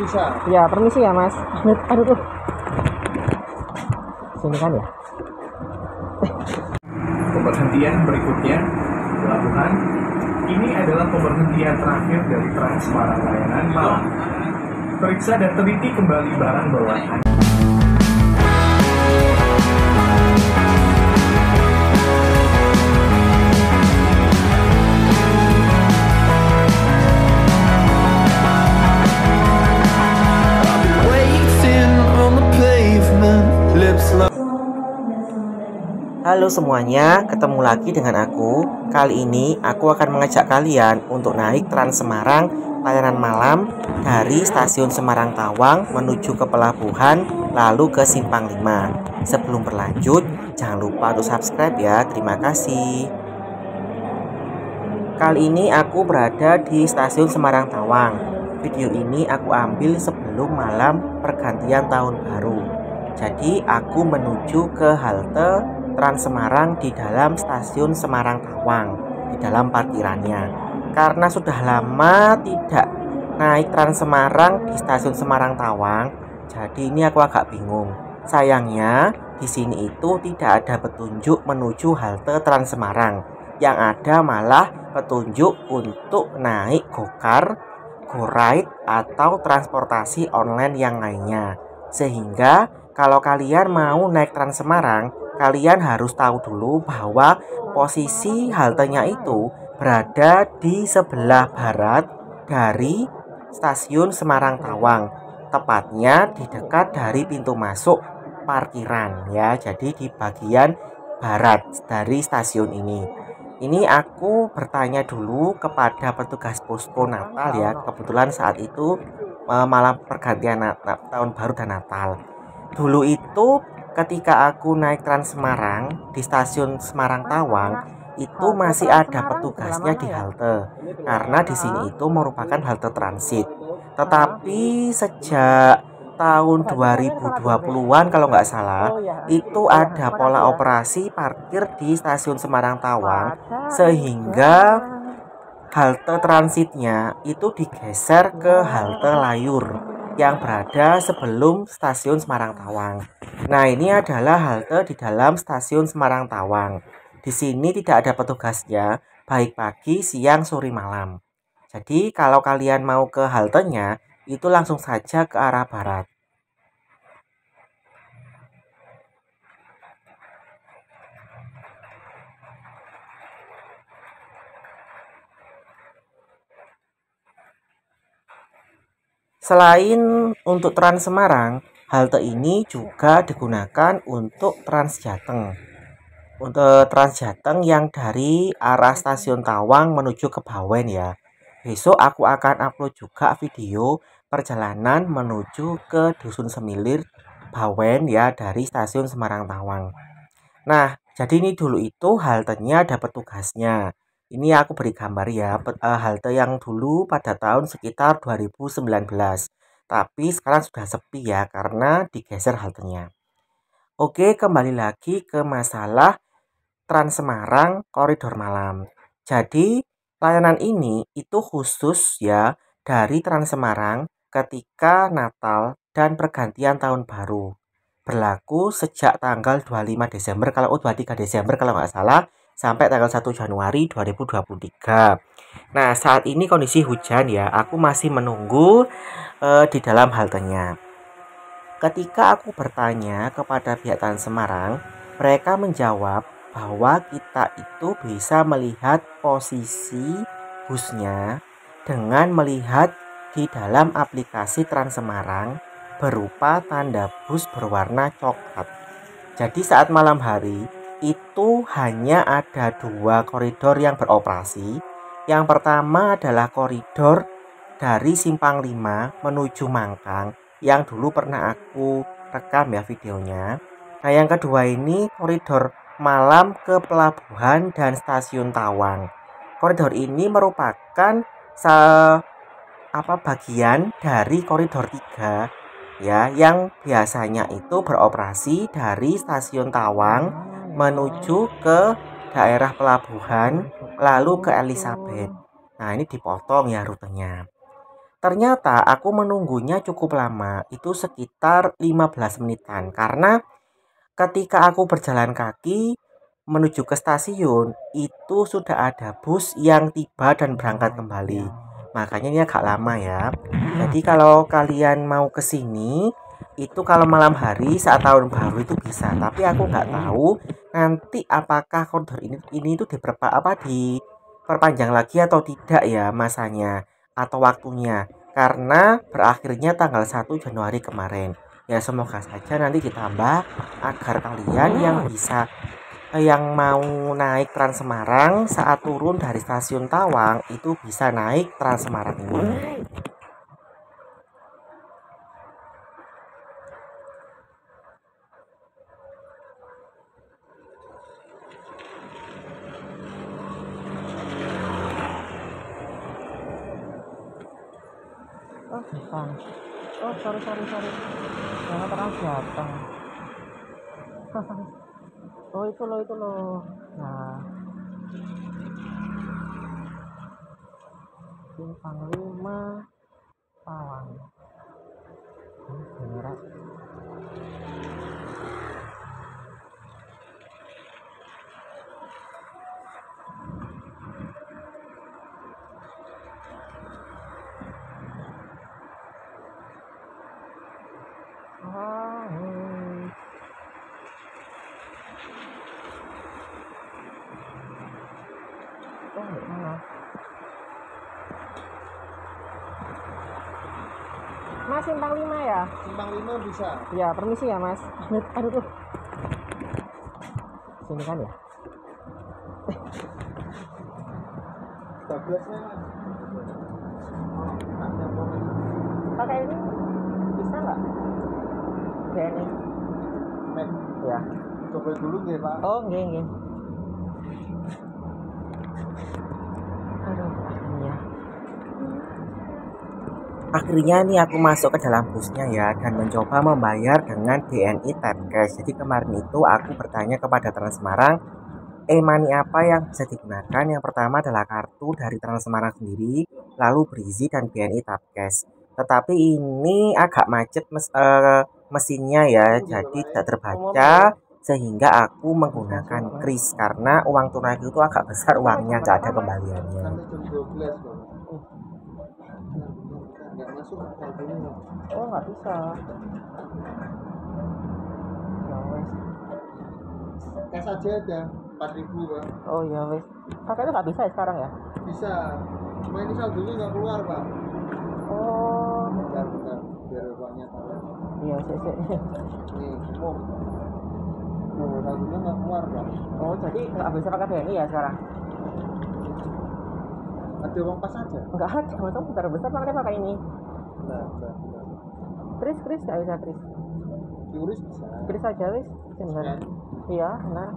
bisa. Ya, permisi ya Mas. Aduh, tuh. Sini kan ya. Pemberhentian berikutnya pelabuhan. Ini adalah pemberhentian terakhir dari Trans Semarang Layanan Malam. Periksa dan teliti kembali barang bawaan Anda. Halo semuanya, ketemu lagi dengan aku. Kali ini aku akan mengajak kalian untuk naik Trans Semarang layanan malam dari stasiun Semarang Tawang menuju ke pelabuhan lalu ke Simpang 5. Sebelum berlanjut, jangan lupa untuk subscribe ya. Terima kasih. Kali ini aku berada di stasiun Semarang Tawang. Video ini aku ambil sebelum malam pergantian tahun baru. Jadi aku menuju ke halte Trans Semarang di dalam stasiun Semarang Tawang, di dalam parkirannya. Karena sudah lama tidak naik Trans Semarang di stasiun Semarang Tawang, jadi ini aku agak bingung. Sayangnya di sini itu tidak ada petunjuk menuju halte Trans Semarang. Yang ada malah petunjuk untuk naik gokar, go-ride atau transportasi online yang lainnya. Sehingga kalau kalian mau naik Trans Semarang, kalian harus tahu dulu bahwa posisi haltenya itu berada di sebelah barat dari stasiun Semarang Tawang, tepatnya di dekat dari pintu masuk parkiran ya. Jadi di bagian barat dari stasiun ini. Ini aku bertanya dulu kepada petugas posko Natal ya. Kebetulan saat itu malam pergantian tahun baru dan Natal. Dulu itu ketika aku naik Trans Semarang di stasiun Semarang Tawang, itu masih ada petugasnya di halte. Karena di sini itu merupakan halte transit. Tetapi sejak tahun 2020-an kalau nggak salah, itu ada pola operasi parkir di stasiun Semarang Tawang, sehingga halte transitnya itu digeser ke halte Layur yang berada sebelum stasiun Semarang Tawang. Nah, ini adalah halte di dalam stasiun Semarang Tawang. Di sini tidak ada petugasnya, baik pagi, siang, sore, malam. Jadi, kalau kalian mau ke haltenya, itu langsung saja ke arah barat. Selain untuk Trans Semarang, halte ini juga digunakan untuk Trans Jateng. Untuk Trans Jateng yang dari arah stasiun Tawang menuju ke Bawen ya. Besok aku akan upload juga video perjalanan menuju ke Dusun Semilir Bawen ya dari stasiun Semarang Tawang. Nah, jadi ini dulu itu haltenya ada petugasnya. Ini aku beri gambar ya, halte yang dulu pada tahun sekitar 2019. Tapi sekarang sudah sepi ya karena digeser haltenya. Oke, kembali lagi ke masalah Trans Semarang koridor malam. Jadi, layanan ini itu khusus ya dari Trans Semarang ketika Natal dan pergantian tahun baru. Berlaku sejak tanggal 25 Desember kalau 23 Desember kalau nggak salah sampai tanggal 1 Januari 2023. Nah, saat ini kondisi hujan ya, aku masih menunggu di dalam haltenya. Ketika aku bertanya kepada pihak Trans Semarang, mereka menjawab bahwa kita itu bisa melihat posisi busnya dengan melihat di dalam aplikasi Trans Semarang berupa tanda bus berwarna coklat. Jadi saat malam hari itu hanya ada dua koridor yang beroperasi. Yang pertama adalah koridor dari Simpang 5 menuju Mangkang yang dulu pernah aku rekam ya videonya. Nah, yang kedua ini koridor malam ke pelabuhan dan stasiun Tawang. Koridor ini merupakan bagian dari koridor 3 ya, yang biasanya itu beroperasi dari stasiun Tawang menuju ke daerah pelabuhan lalu ke Elizabeth. Nah, ini dipotong ya rutenya. Ternyata aku menunggunya cukup lama, itu sekitar 15 menitan. Karena ketika aku berjalan kaki menuju ke stasiun, itu sudah ada bus yang tiba dan berangkat kembali. Makanya ini agak lama ya. Jadi kalau kalian mau ke sini, itu kalau malam hari saat tahun baru itu bisa. Tapi aku nggak tahu nanti apakah koridor ini itu diperpanjang lagi atau tidak ya masanya atau waktunya. Karena berakhirnya tanggal 1 Januari kemarin. Ya semoga saja nanti ditambah agar kalian yang mau naik Trans Semarang saat turun dari stasiun Tawang itu bisa naik Trans Semarang ini. Oh bukan. Oh sorry. Jangan terang datang. Oh itu loh. Nah, Simpang 5 Tawang. Beneran. Mas Simpang 5 ya? Simpang 5 bisa. Ya, permisi ya, Mas. Aduh. Sini kan ya? 12-nya Mas. Pakai ini bisa nggak? BNI. Mek, Ya. coba dulu nggih, Pak. Oh, nggih. Aduh, akhirnya nih aku masuk ke dalam busnya ya dan mencoba membayar dengan BNI Tap Cash. Jadi kemarin itu aku bertanya kepada Trans Semarang, e-money apa yang bisa digunakan? Yang pertama adalah kartu dari Trans Semarang sendiri, lalu Brizi dan BNI Tap Cash. Tetapi ini agak macet mesinnya ya, jadi tidak terbaca sehingga aku menggunakan kris karena uang tunai itu agak besar uangnya, nggak ada kembaliannya. Sampai jam 12, Pak. Nggak masuk kartunya. Oh nggak bisa. Ya wes. Cash aja ada 4.000, Pak. Oh ya wes. Kakak itu nggak bisa ya sekarang ya? Bisa. Cuma ini saldonya nggak keluar, Pak. Oh. Bentar. Biar Bapaknya tahu. Iya sih. Nih, umum. Tuh, saldonya nggak keluar, Pak. Oh jadi nggak bisa pakai BNI ya sekarang? Ada uang pas aja. Nggak ada. Masa besar makanya pakai ini. Nah. Kris nggak bisa kris. Qris bisa. Kris aja wes. Benar. Iya benar.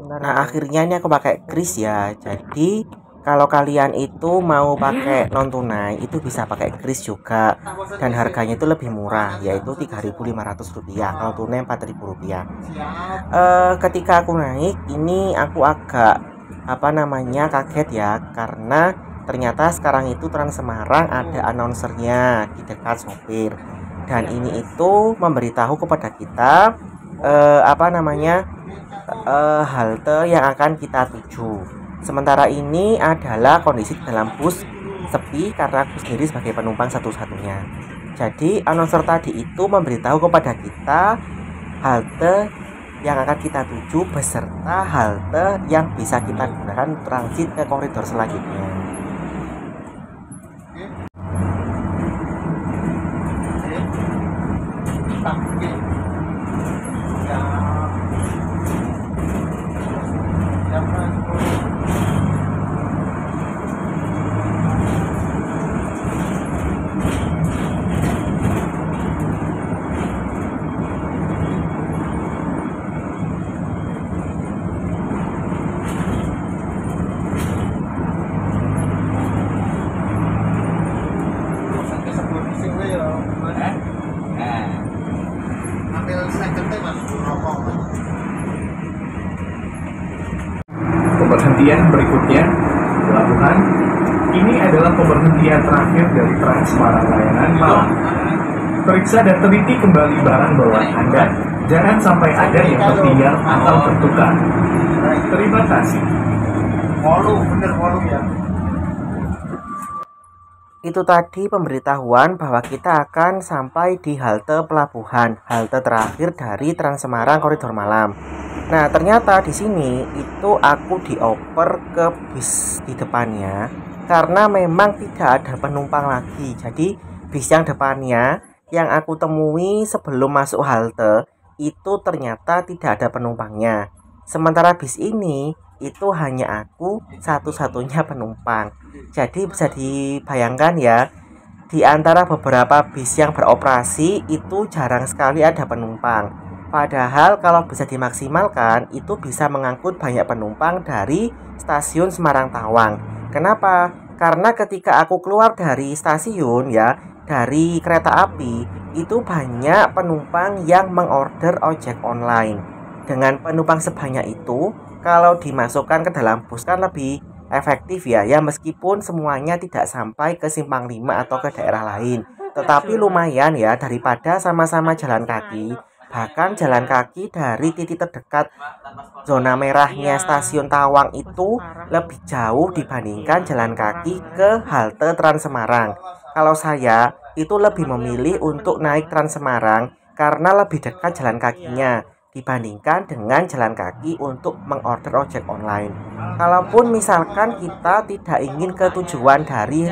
Nah akhirnya ini aku pakai kris ya. Jadi kalau kalian itu mau pakai non tunai itu bisa pakai kris juga dan harganya itu lebih murah yaitu Rp3.500, kalau tunai Rp4.000. Ketika aku naik ini aku agak kaget ya karena ternyata sekarang itu Trans Semarang ada announcernya di dekat sopir dan ini itu memberitahu kepada kita halte yang akan kita tuju. Sementara ini adalah kondisi dalam bus sepi karena aku sendiri sebagai penumpang satu-satunya. Jadi announcer tadi itu memberitahu kepada kita halte yang akan kita tuju beserta halte yang bisa kita gunakan transit ke koridor selanjutnya. Pemberhentian berikutnya, pelabuhan. Ini adalah pemberhentian terakhir dari Trans Semarang Layanan Malang. Periksa dan teliti kembali barang bawaan Anda. Jangan sampai ada yang tertinggal atau tertukar. Terima kasih. Bener ya. Itu tadi pemberitahuan bahwa kita akan sampai di halte pelabuhan, halte terakhir dari Trans Semarang Koridor Malam. Nah, ternyata di sini itu aku dioper ke bis di depannya karena memang tidak ada penumpang lagi. Jadi bis yang depannya yang aku temui sebelum masuk halte itu ternyata tidak ada penumpangnya. Sementara bis ini itu hanya aku satu-satunya penumpang. Jadi bisa dibayangkan ya, di antara beberapa bis yang beroperasi itu jarang sekali ada penumpang. Padahal kalau bisa dimaksimalkan itu bisa mengangkut banyak penumpang dari stasiun Semarang Tawang. Kenapa? Karena ketika aku keluar dari stasiun ya, dari kereta api, itu banyak penumpang yang mengorder ojek online. Dengan penumpang sebanyak itu, kalau dimasukkan ke dalam bus kan lebih efektif ya, meskipun semuanya tidak sampai ke Simpang 5 atau ke daerah lain. Tetapi lumayan ya, daripada sama-sama jalan kaki. Bahkan jalan kaki dari titik terdekat zona merahnya stasiun Tawang itu lebih jauh dibandingkan jalan kaki ke halte Trans Semarang. Kalau saya itu lebih memilih untuk naik Trans Semarang karena lebih dekat jalan kakinya dibandingkan dengan jalan kaki untuk mengorder ojek online. Kalaupun misalkan kita tidak ingin ke tujuan dari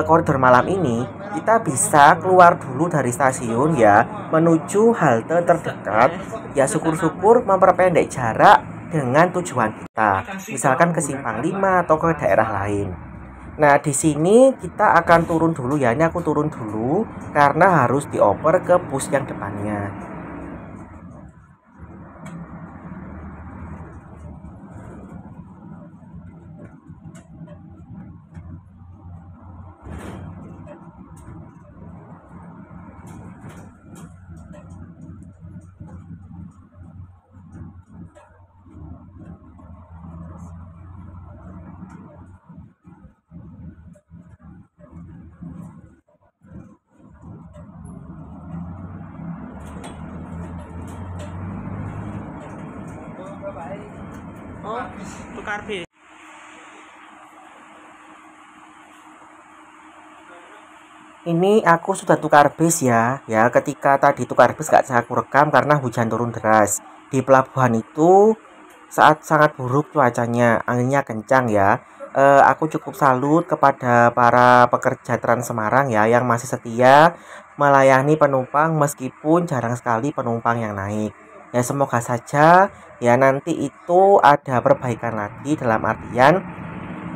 koridor malam ini, kita bisa keluar dulu dari stasiun ya, menuju halte terdekat ya, syukur-syukur memperpendek jarak dengan tujuan kita, misalkan ke Simpang 5 atau ke daerah lain. Nah, di sini kita akan turun dulu ya, ini aku turun dulu karena harus dioper ke bus yang depannya. Oh, tukar bis. Ini aku sudah tukar bis ya. Ketika tadi tukar bis gak saya aku rekam karena hujan turun deras. Di pelabuhan itu saat sangat buruk cuacanya, anginnya kencang ya. Aku cukup salut kepada para pekerja Trans Semarang ya yang masih setia melayani penumpang meskipun jarang sekali penumpang yang naik. Ya semoga saja ya nanti itu ada perbaikan lagi, dalam artian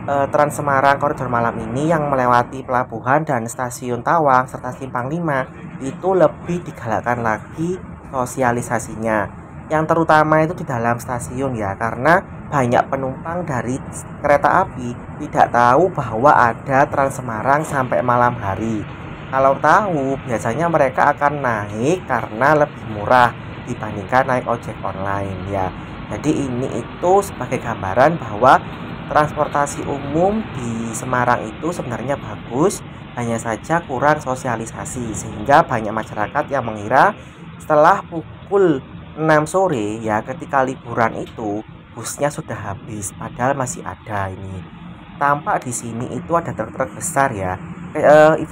Trans Semarang Koridor Malam ini yang melewati pelabuhan dan stasiun Tawang serta Simpang 5 itu lebih digalakkan lagi sosialisasinya, yang terutama itu di dalam stasiun ya, karena banyak penumpang dari kereta api tidak tahu bahwa ada Trans Semarang sampai malam hari. Kalau tahu biasanya mereka akan naik karena lebih murah dibandingkan naik ojek online ya. Jadi ini itu sebagai gambaran bahwa transportasi umum di Semarang itu sebenarnya bagus, hanya saja kurang sosialisasi sehingga banyak masyarakat yang mengira setelah pukul 6 sore ya, ketika liburan itu busnya sudah habis, padahal masih ada. Ini tampak di sini itu ada truk-truk besar ya.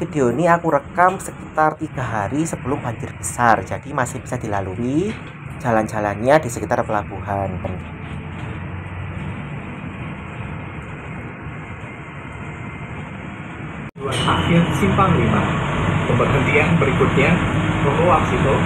Video ini aku rekam sekitar 3 hari sebelum banjir besar, jadi masih bisa dilalui jalan-jalannya di sekitar pelabuhan. Akhir Simpang 5. Pemberhentian berikutnya Purwowaksito.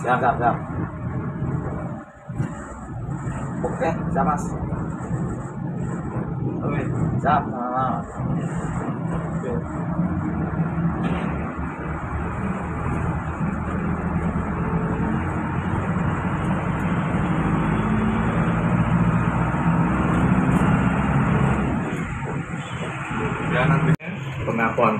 Siap. Oke, siap Mas. Oke, siap. Nah, oke. Dan nantinya pengapon.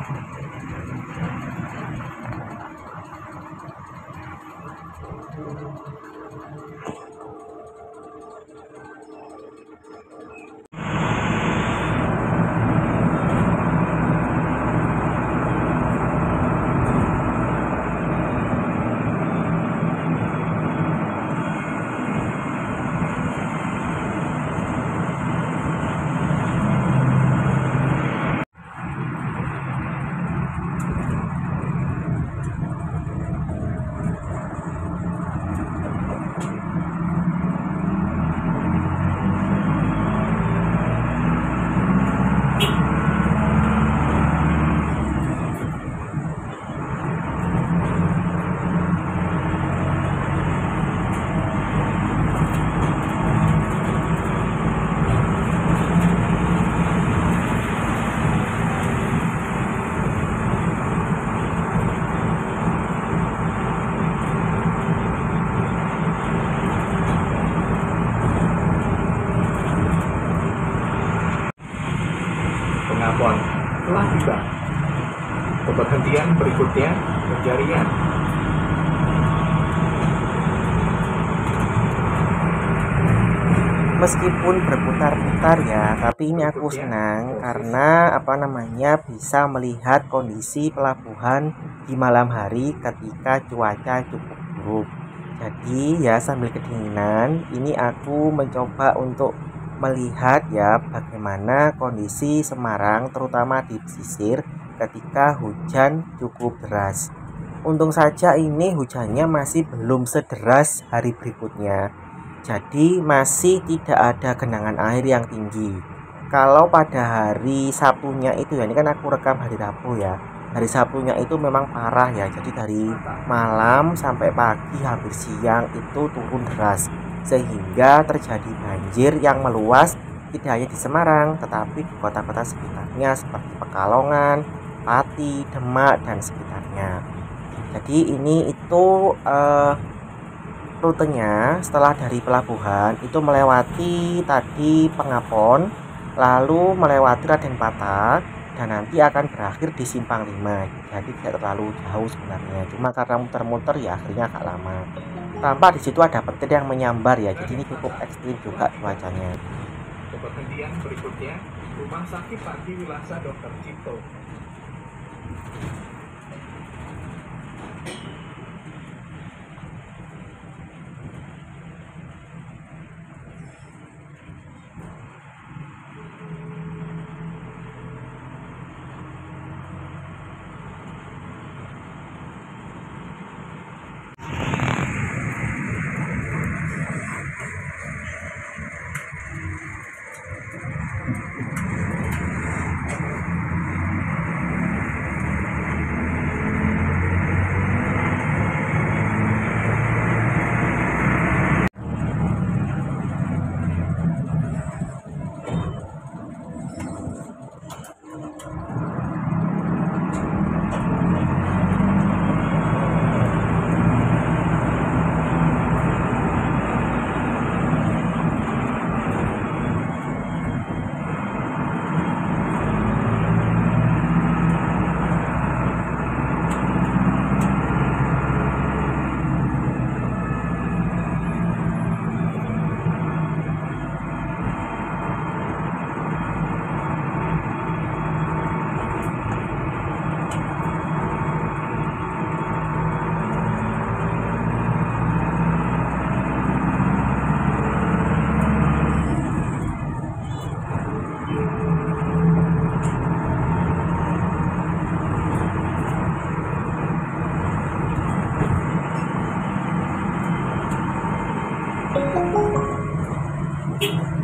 Pengapon telah tiba. Pemberhentian berikutnya pencarian. Meskipun berputar-putar ya, tapi ini aku senang karena bisa melihat kondisi pelabuhan di malam hari ketika cuaca cukup buruk. Jadi ya sambil kedinginan, ini aku mencoba untuk melihat ya bagaimana kondisi Semarang terutama di pesisir ketika hujan cukup deras. Untung saja ini hujannya masih belum sederas hari berikutnya. Jadi masih tidak ada genangan air yang tinggi. Kalau pada hari Sabtunya itu ya, ini kan aku rekam hari Rabu ya. Hari Sabtunya itu memang parah ya. Jadi dari malam sampai pagi hampir siang itu turun deras, sehingga terjadi banjir yang meluas tidak hanya di Semarang tetapi di kota-kota sekitarnya seperti Pekalongan, Pati, Demak dan sekitarnya. Jadi ini itu rutenya setelah dari pelabuhan itu melewati tadi Pengapon, lalu melewati Raden Patah, dan nanti akan berakhir di Simpang 5. Jadi tidak terlalu jauh sebenarnya, cuma karena muter-muter ya akhirnya agak lama. Tampak di situ ada petir yang menyambar ya, jadi ini cukup ekstrim juga cuacanya. Pemberhentian berikutnya Rumah Sakit Panti Wilasa Dr. Cipto.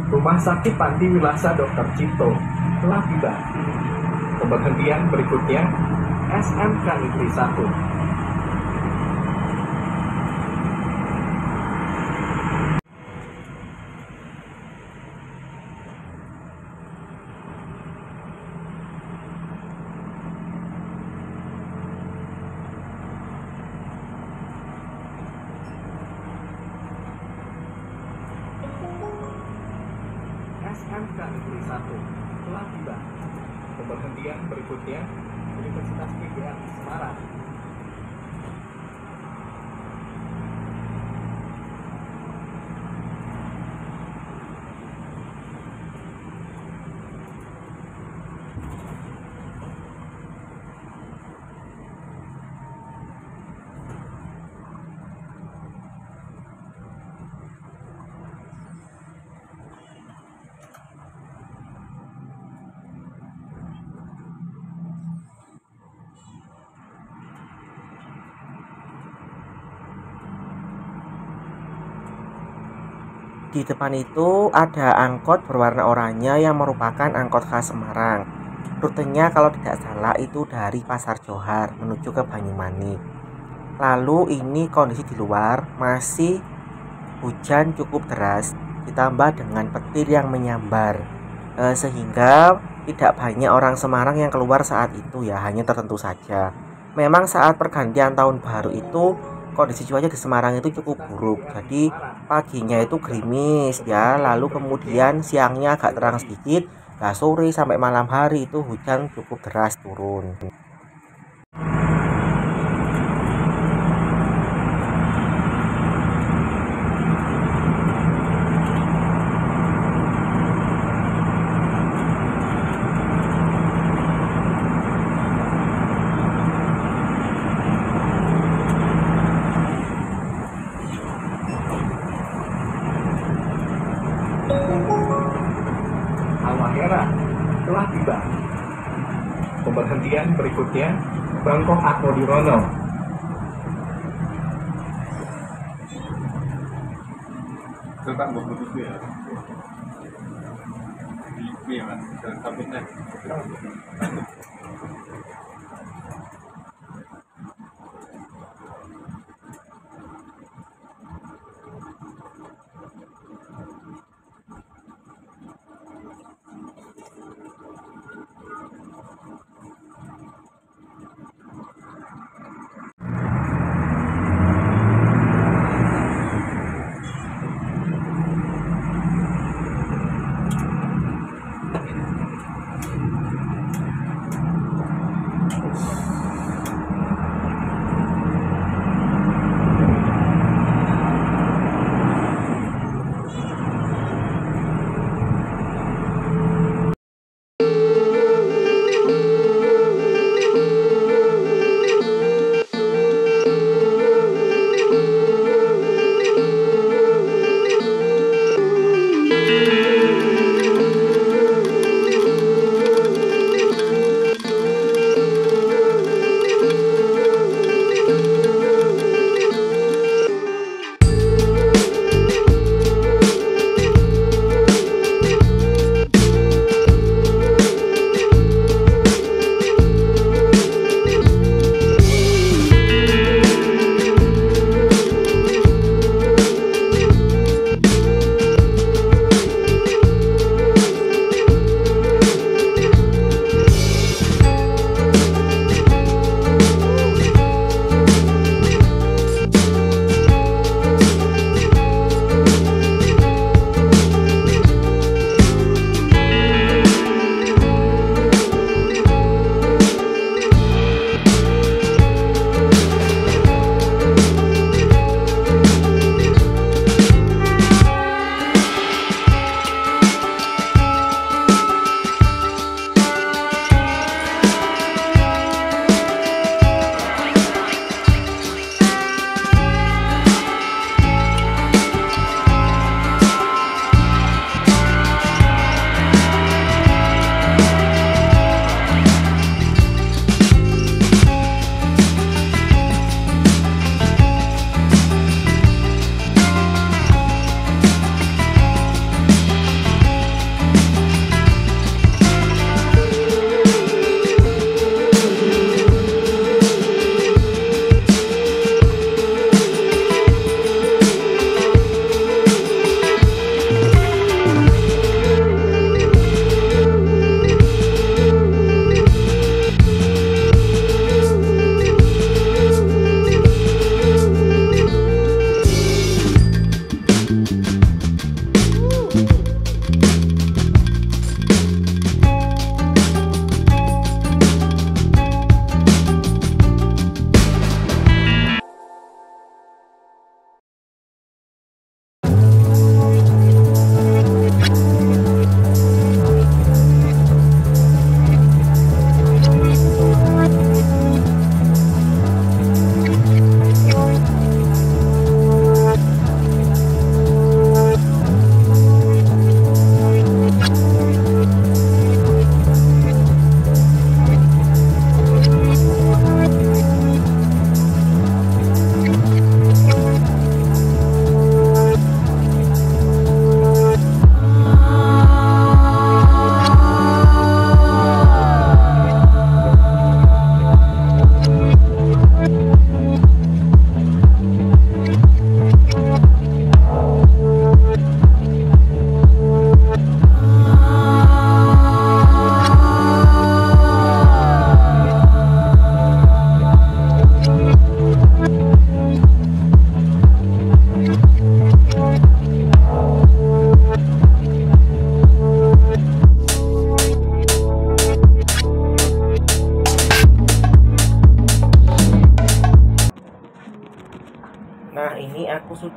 Rumah Sakit Panti Wilasa Dr. Cipto telah tiba. Pemberhentian berikutnya SMK Negeri 1. SMK Negeri 1 telah tiba. Pemberhentian berikutnya Universitas PGRI Semarang. Di depan itu ada angkot berwarna oranye yang merupakan angkot khas Semarang. Rutenya kalau tidak salah itu dari Pasar Johar menuju ke Banyumanik. Lalu ini kondisi di luar masih hujan cukup deras ditambah dengan petir yang menyambar, sehingga tidak banyak orang Semarang yang keluar saat itu ya, hanya tertentu saja. Memang saat pergantian tahun baru itu kondisi cuaca di Semarang itu cukup buruk. Jadi paginya itu gerimis ya, lalu kemudian siangnya agak terang sedikit. Nah, sore sampai malam hari itu hujan cukup deras turun. Halmahera telah tiba. Pemberhentian berikutnya Bangkok Akodirono. Tetap putus ya. Iya mas, sabutnya.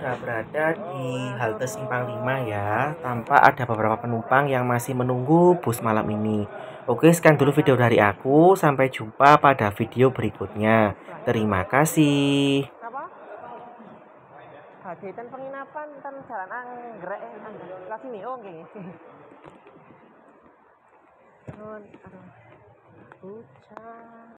sudah berada di halte Simpang 5 ya. Tampak ada beberapa penumpang yang masih menunggu bus malam ini. Oke, sekian dulu video dari aku. Sampai jumpa pada video berikutnya. Terima kasih. Apa? Bagian penginapan tan jalan anggrek kelas ini oh nggih. Aduh. Hujan.